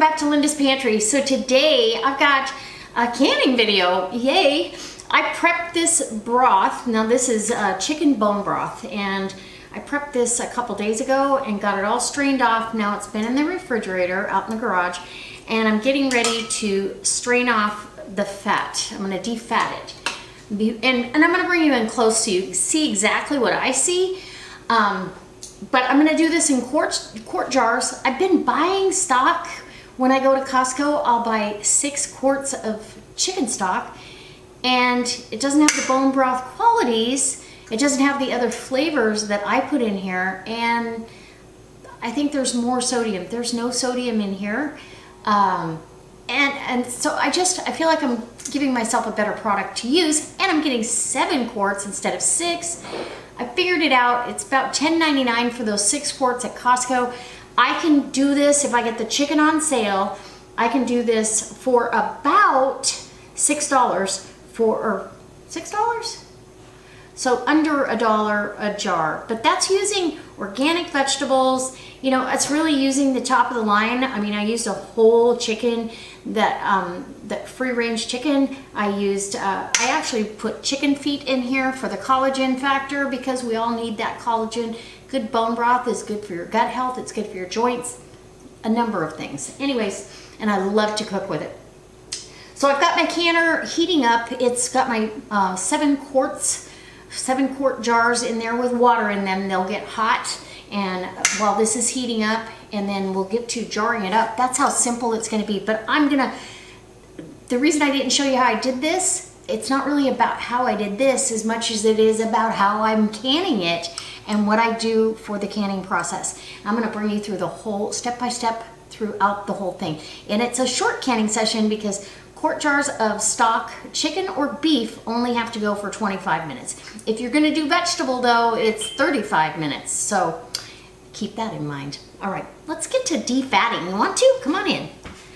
back to Linda's Pantry. So today I've got a canning video, yay. I prepped this broth. Now this is chicken bone broth, and I prepped this a couple days ago and got it all strained off. Now it's been in the refrigerator out in the garage, and I'm getting ready to strain off the fat. I'm gonna defat it. And I'm gonna bring you in close so you can see exactly what I see. But I'm gonna do this in quart jars. I've been buying stock. When I go to Costco, I'll buy 6 quarts of chicken stock, and it doesn't have the bone broth qualities. It doesn't have the other flavors that I put in here, and I think there's more sodium. There's no sodium in here. And so I feel like I'm giving myself a better product to use, and I'm getting 7 quarts instead of 6. I figured it out. It's about $10.99 for those 6 quarts at Costco. I can do this if I get the chicken on sale. I can do this for about $6 or $6? So under $1 a jar, but that's using organic vegetables. You know, it's really using the top of the line. I mean, I used a whole chicken, that free range chicken. I actually put chicken feet in here for the collagen factor, because we all need that collagen. Good bone broth is good for your gut health. It's good for your joints, a number of things. Anyways, and I love to cook with it. So I've got my canner heating up. It's got my 7 quart jars in there with water in them. They'll get hot, and while this is heating up, and then we'll get to jarring it up. That's how simple it's gonna be. But the reason I didn't show you how I did this, it's not really about how I did this as much as it is about how I'm canning it and what I do for the canning process. I'm gonna bring you through the whole step-by-step throughout the whole thing. And it's a short canning session because quart jars of stock, chicken or beef, only have to go for 25 minutes. If you're gonna do vegetable though, it's 35 minutes. So keep that in mind. All right, let's get to defatting. You want to? Come on in.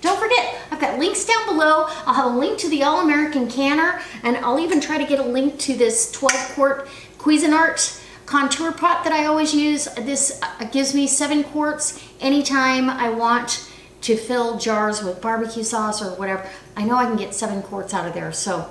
Don't forget, I've got links down below. I'll have a link to the All-American Canner, and I'll even try to get a link to this 12 quart Cuisinart contour pot that I always use. This gives me 7 quarts anytime I want to fill jars with barbecue sauce or whatever. I know I can get 7 quarts out of there, so,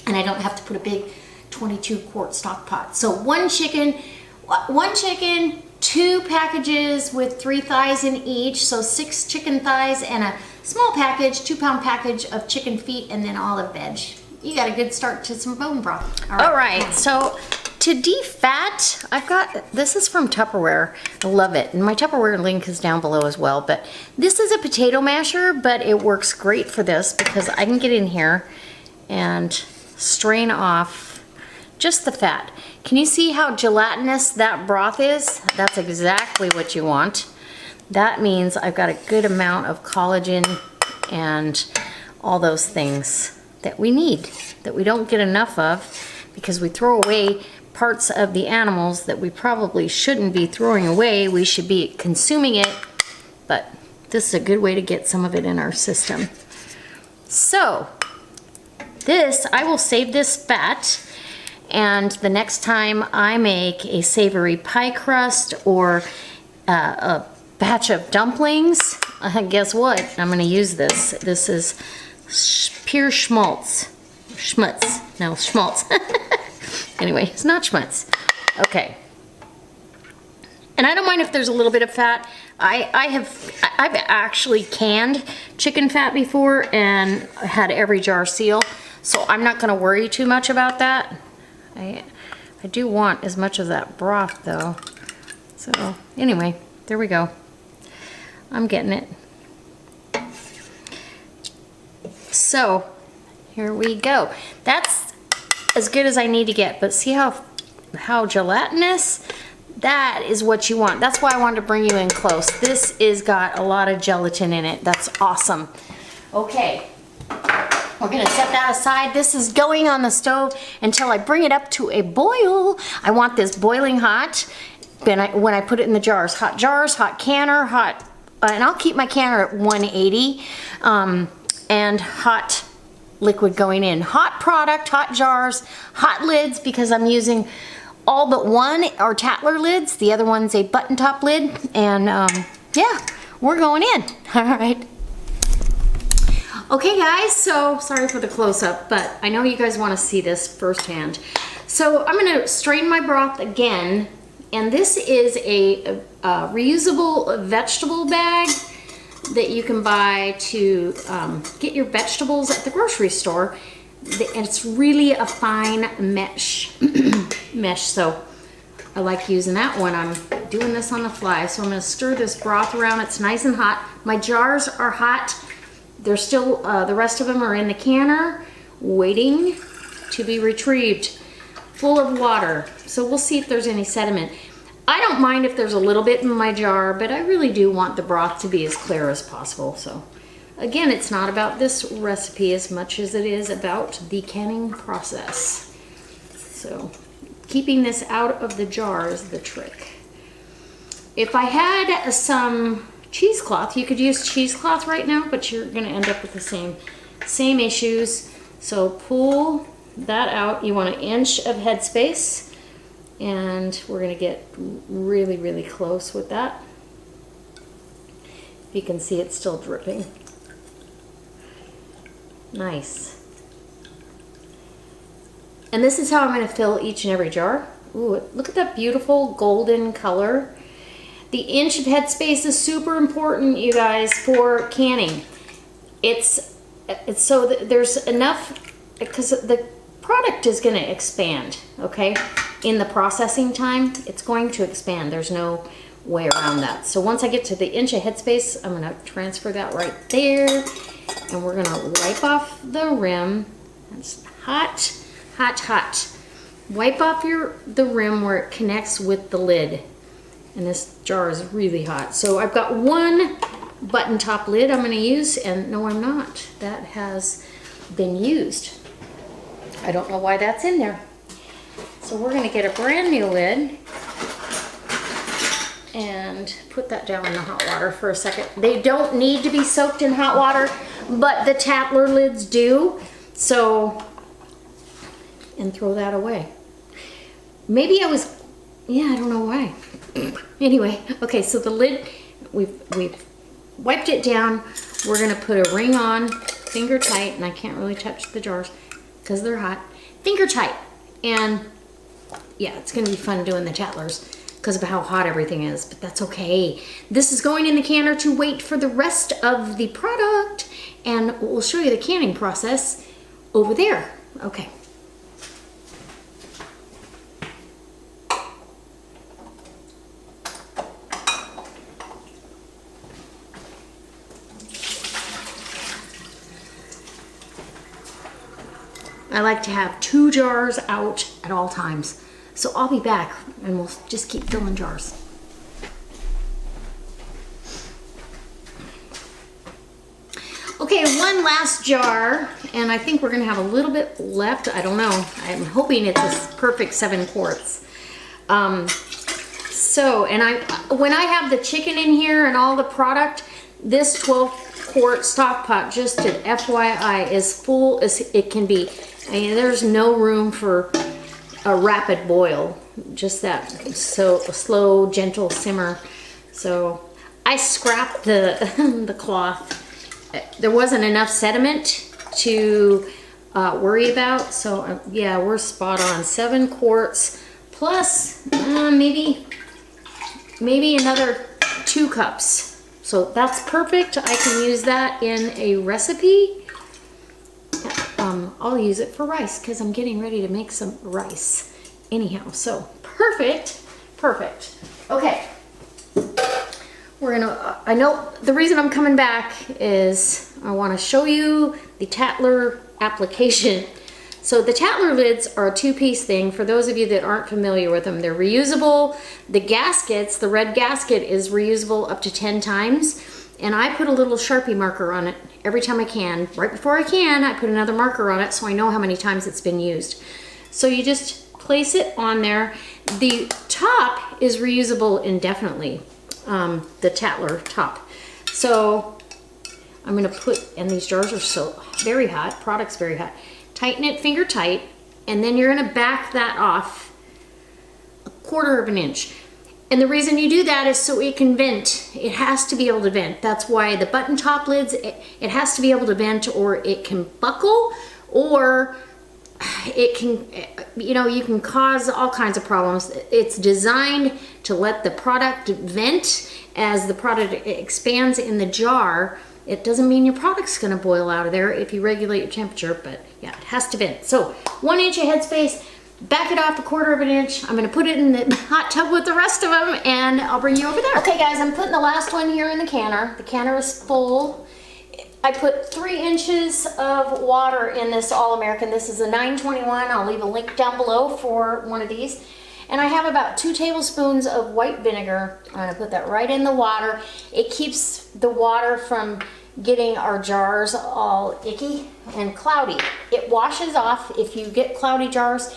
and I don't have to put a big 22 quart stock pot. So one chicken, 2 packages with 3 thighs in each, so 6 chicken thighs, and a small package, 2-pound package of chicken feet, and then olive veg. You got a good start to some bone broth. All right, so to defat, I've got, this is from Tupperware. I love it, and my Tupperware link is down below as well. But this is a potato masher, but it works great for this because I can get in here and strain off just the fat. Can you see how gelatinous that broth is? That's exactly what you want. That means I've got a good amount of collagen and all those things that we need, that we don't get enough of because we throw away parts of the animals that we probably shouldn't be throwing away. We should be consuming it, but this is a good way to get some of it in our system. So this, I will save this fat, and the next time I make a savory pie crust or a batch of dumplings, guess what? I'm gonna use this. This is pure schmaltz. No, schmaltz. Anyway, it's not schmutz. Okay. And I don't mind if there's a little bit of fat. I've actually canned chicken fat before and had every jar seal, so I'm not gonna worry too much about that. I do want as much of that broth though. So anyway, there we go. I'm getting it. So here we go. That's as good as I need to get, but see how gelatinous? That is what you want. That's why I wanted to bring you in close. This is got a lot of gelatin in it. That's awesome. Okay. We're gonna set that aside. This is going on the stove until I bring it up to a boil. I want this boiling hot. When I put it in the jars, hot canner, and I'll keep my canner at 180, and hot liquid going in. Hot product, hot jars, hot lids, because I'm using all but one are Tattler lids. The other one's a button top lid, and yeah, we're going in. All right. Okay guys, so sorry for the close-up, but I know you guys want to see this firsthand. So I'm going to strain my broth again, and this is a reusable vegetable bag that you can buy to get your vegetables at the grocery store. And it's really a fine mesh, so I like using that when I'm doing this on the fly. So I'm going to stir this broth around. It's nice and hot. My jars are hot. They're still, the rest of them are in the canner, waiting to be retrieved, full of water. So we'll see if there's any sediment. I don't mind if there's a little bit in my jar, but I really do want the broth to be as clear as possible. So again, it's not about this recipe as much as it is about the canning process. So keeping this out of the jar is the trick. If I had some cheesecloth, you could use cheesecloth right now, but you're gonna end up with the same issues. So pull that out. You want 1 inch of headspace. And we're going to get really, really close with that. You can see it's still dripping. Nice. And this is how I'm going to fill each and every jar. Ooh, look at that beautiful golden color. The inch of headspace is super important, you guys, for canning. It's so that there's enough, because the product is going to expand, okay? In the processing time, it's going to expand. There's no way around that. So once I get to the inch of headspace, I'm going to transfer that right there. And we're going to wipe off the rim. That's hot, hot, hot. Wipe off the rim where it connects with the lid. And this jar is really hot. So I've got 1 button top lid I'm going to use, and no, I'm not. That has been used. I don't know why that's in there. So we're going to get a brand new lid and put that down in the hot water for a second. They don't need to be soaked in hot water, but the Tattler lids do. So, and throw that away. Maybe I don't know why. Anyway, okay, so the lid, we've wiped it down. We're going to put a ring on, finger tight, and I can't really touch the jars because they're hot. Finger tight. And yeah, it's going to be fun doing the Tattlers because of how hot everything is, but that's okay. This is going in the canner to wait for the rest of the product, and we'll show you the canning process over there. Okay. I like to have 2 jars out at all times. So I'll be back and we'll just keep filling jars. Okay, 1 last jar, and I think we're gonna have a little bit left. I don't know. I'm hoping it's a perfect 7 quarts. When I have the chicken in here and all the product, this 12-quart stock pot, just an FYI, is full as it can be. I mean, there's no room for a rapid boil, just that so a slow, gentle simmer. So I scrapped the cloth. There wasn't enough sediment to worry about. So yeah, we're spot on. 7 quarts plus maybe another 2 cups. So that's perfect. I can use that in a recipe. I'll use it for rice because I'm getting ready to make some rice anyhow. So perfect. Okay, I know the reason I'm coming back is I want to show you the Tattler application. So the Tattler lids are a 2-piece thing. For those of you that aren't familiar with them, they're reusable. The gaskets, the red gasket, is reusable up to 10 times. And I put a little Sharpie marker on it every time I can. Right before I can, I put another marker on it so I know how many times it's been used. So you just place it on there. The top is reusable indefinitely, the Tattler top. So I'm gonna put, and these jars are so very hot, product's very hot. Tighten it finger tight, and then you're gonna back that off 1/4 of an inch. And the reason you do that is so it can vent. It has to be able to vent. That's why the button top lids, it has to be able to vent, or it can buckle, or it can, you know, you can cause all kinds of problems. It's designed to let the product vent as the product expands in the jar. It doesn't mean your product's gonna boil out of there if you regulate your temperature, but yeah, it has to vent. So 1 inch of headspace, back it off 1/4 of an inch. I'm gonna put it in the hot tub with the rest of them, and I'll bring you over there. Okay guys, I'm putting the last one here in the canner. The canner is full. I put 3 inches of water in this All-American. This is a 921. I'll leave a link down below for one of these. And I have about 2 tablespoons of white vinegar. I'm gonna put that right in the water. It keeps the water from getting our jars all icky and cloudy. It washes off if you get cloudy jars.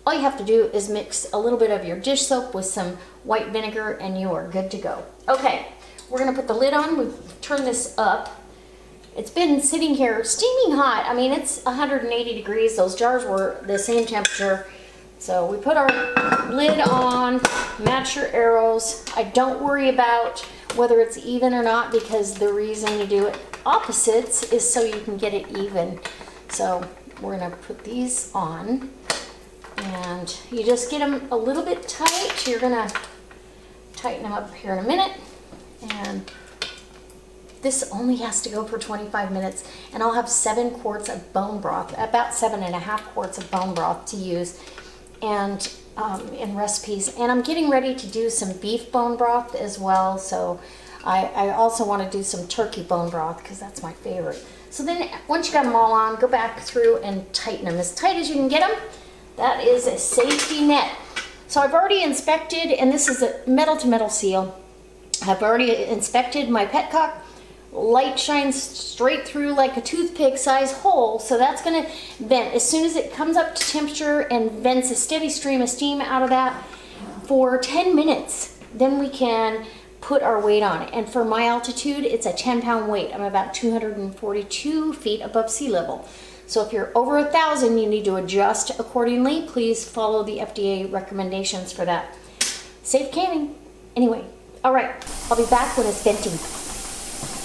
All you have to do is mix a little bit of your dish soap with some white vinegar and you are good to go. Okay, we're gonna put the lid on. We've turned this up. It's been sitting here steaming hot. I mean, it's 180 degrees. Those jars were the same temperature. So we put our lid on, match your arrows. I don't worry about whether it's even or not, because the reason you do it opposites is so you can get it even. So we're gonna put these on, and you just get them a little bit tight. You're gonna tighten them up here in a minute, and this only has to go for 25 minutes, and I'll have 7 quarts of bone broth, about 7.5 quarts of bone broth to use, and in recipes. And I'm getting ready to do some beef bone broth as well, so I also want to do some turkey bone broth because that's my favorite. So then once you got them all on, go back through and tighten them as tight as you can get them. That is a safety net. So I've already inspected, and this is a metal to metal seal. I've already inspected my petcock. Light shines straight through like a toothpick size hole, so that's gonna vent. As soon as it comes up to temperature and vents a steady stream of steam out of that for 10 minutes, then we can put our weight on it. And for my altitude, it's a 10-pound weight. I'm about 242 feet above sea level. So if you're over 1,000, you need to adjust accordingly. Please follow the FDA recommendations for that. Safe canning. Anyway, all right, I'll be back when it's venting.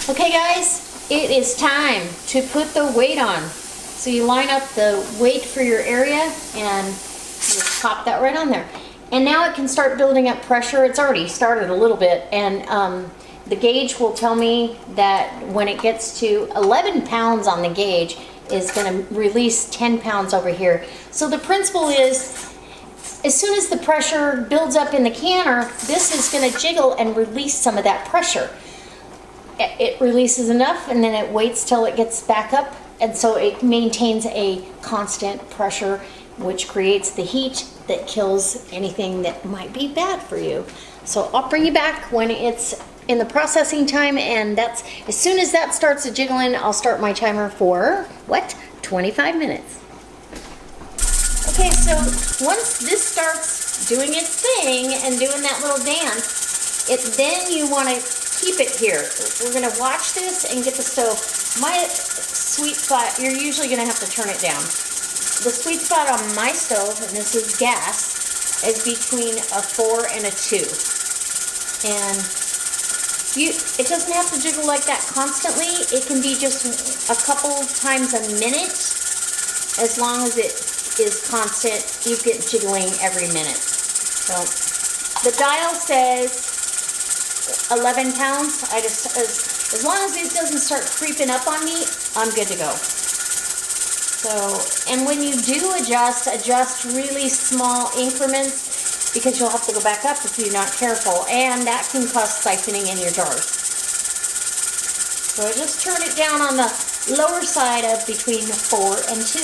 Okay guys, it is time to put the weight on. So you line up the weight for your area and just pop that right on there. And now it can start building up pressure. It's already started a little bit, and the gauge will tell me that when it gets to 11 pounds on the gauge, is gonna release 10 pounds over here. So the principle is, as soon as the pressure builds up in the canner, this is gonna jiggle and release some of that pressure. It releases enough, and then it waits till it gets back up, and so it maintains a constant pressure, which creates the heat that kills anything that might be bad for you. So I'll bring you back when it's in the processing time, and that's as soon as that starts to jiggling, I'll start my timer for what? 25 minutes. Okay, so once this starts doing its thing and doing that little dance, then you want to keep it here. We're gonna watch this and get the stove. My sweet spot, you're usually gonna have to turn it down. The sweet spot on my stove, and this is gas, is between a 4 and a 2. And it doesn't have to jiggle like that constantly. It can be just a couple times a minute. As long as it is constant, you get jiggling every minute. So the dial says 11 pounds. I just, as long as it doesn't start creeping up on me, I'm good to go. So, and when you do adjust really small increments, because you'll have to go back up if you're not careful, and that can cause siphoning in your jars. So I just turn it down on the lower side of between 4 and 2.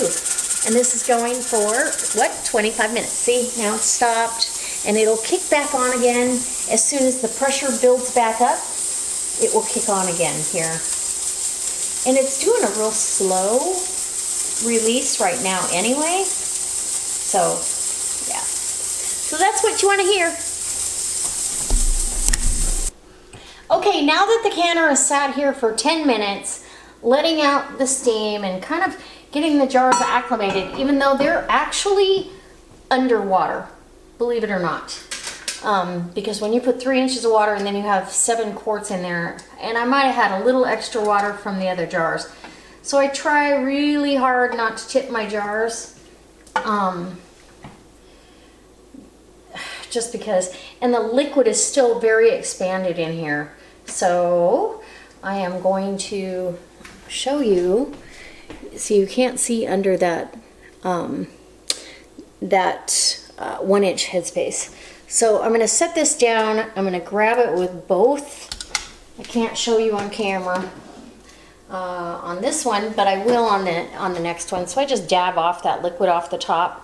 And this is going for, what, 25 minutes. See, now it's stopped. And it'll kick back on again. As soon as the pressure builds back up, it will kick on again here. And it's doing a real slow release right now anyway. So, yeah. So that's what you want to hear. Okay, now that the canner has sat here for 10 minutes, letting out the steam and kind of getting the jars acclimated, even though they're actually underwater. Believe it or not. because when you put 3 inches of water and then you have 7 quarts in there, and I might have had a little extra water from the other jars. So I try really hard not to tip my jars. Just because, and the liquid is still very expanded in here. So I am going to show you, so you can't see under that 1 inch headspace. So I'm going to set this down. I'm going to grab it with both. I can't show you on camera on this one, but I will on the next one. So I just dab off that liquid off the top.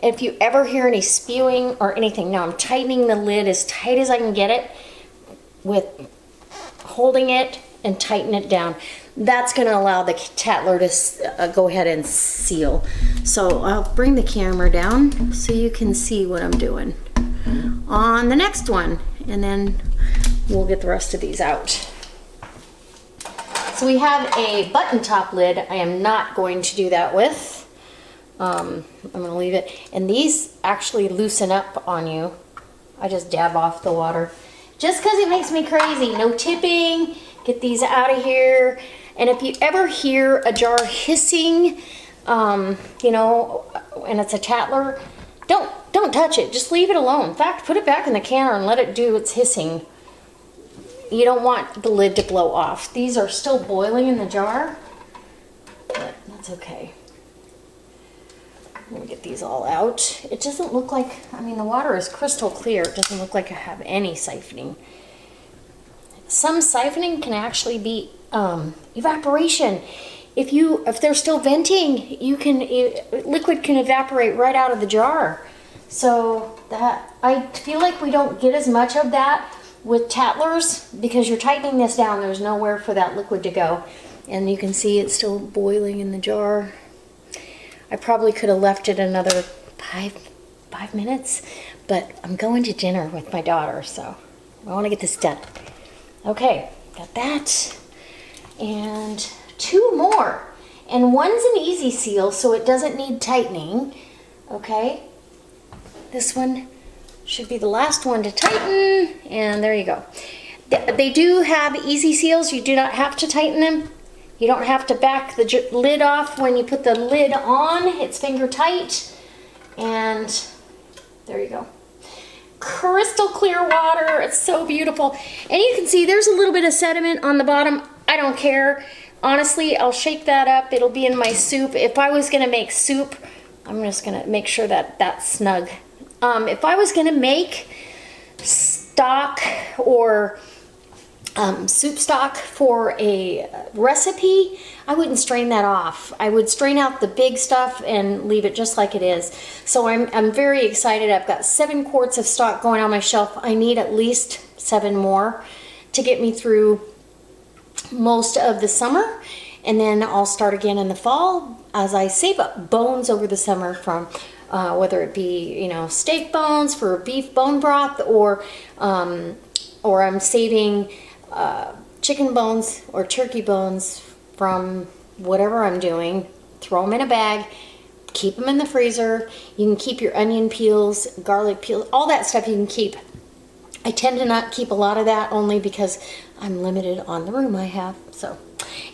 If you ever hear any spewing or anything, now I'm tightening the lid as tight as I can get it with holding it and tighten it down. That's going to allow the Tattler to go ahead and seal. So I'll bring the camera down so you can see what I'm doing on the next one, and then we'll get the rest of these out. So we have a button top lid. I am not going to do that with. I'm going to leave it. And these actually loosen up on you. I just dab off the water. Just because it makes me crazy. No tipping. Get these out of here. And if you ever hear a jar hissing, you know, and it's a Tattler, don't touch it. Just leave it alone. In fact, put it back in the canner and let it do its hissing. You don't want the lid to blow off. These are still boiling in the jar, but that's okay. Let me get these all out. It doesn't look like, I mean, the water is crystal clear. It doesn't look like I have any siphoning. Some siphoning can actually be evaporation. If they're still venting, liquid can evaporate right out of the jar. So that, I feel like we don't get as much of that with Tattlers because you're tightening this down. There's nowhere for that liquid to go. And you can see it's still boiling in the jar. I probably could have left it another five minutes, but I'm going to dinner with my daughter, so I want to get this done. Okay, got that. And 2 more. And one's an easy seal, so it doesn't need tightening. Okay, this one should be the last one to tighten, and there you go. They do have easy seals. You do not have to tighten them. You don't have to back the lid off when you put the lid on. It's finger tight. And there you go. Crystal clear water. It's so beautiful. And you can see there's a little bit of sediment on the bottom. I don't care. Honestly, I'll shake that up. It'll be in my soup. If I was going to make soup, I'm just going to make sure that that's snug. If I was going to make stock or soup stock for a recipe, I wouldn't strain that off. I would strain out the big stuff and leave it just like it is. So I'm very excited. I've got 7 quarts of stock going on my shelf. I need at least 7 more to get me through most of the summer, and then I'll start again in the fall as I save up bones over the summer from whether it be, you know, steak bones for beef bone broth, or I'm saving chicken bones or turkey bones from whatever I'm doing. Throw them in a bag, keep them in the freezer. You can keep your onion peels, garlic peels, all that stuff you can keep. I tend to not keep a lot of that only because I'm limited on the room I have. So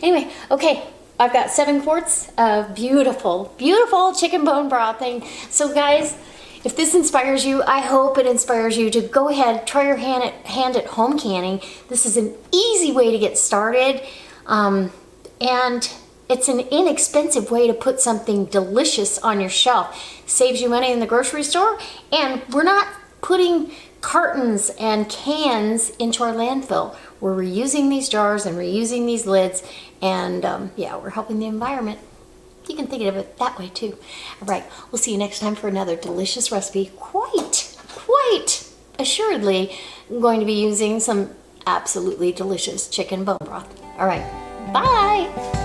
anyway, okay, I've got 7 quarts of beautiful, beautiful chicken bone brothing. So guys, if this inspires you, I hope it inspires you to go ahead, try your hand at home canning. This is an easy way to get started, and it's an inexpensive way to put something delicious on your shelf. Saves you money in the grocery store, and we're not putting cartons and cans into our landfill. We're reusing these jars and reusing these lids, and yeah, we're helping the environment. You can think of it that way too. All right, we'll see you next time for another delicious recipe. Quite assuredly, I'm going to be using some absolutely delicious chicken bone broth. All right, bye.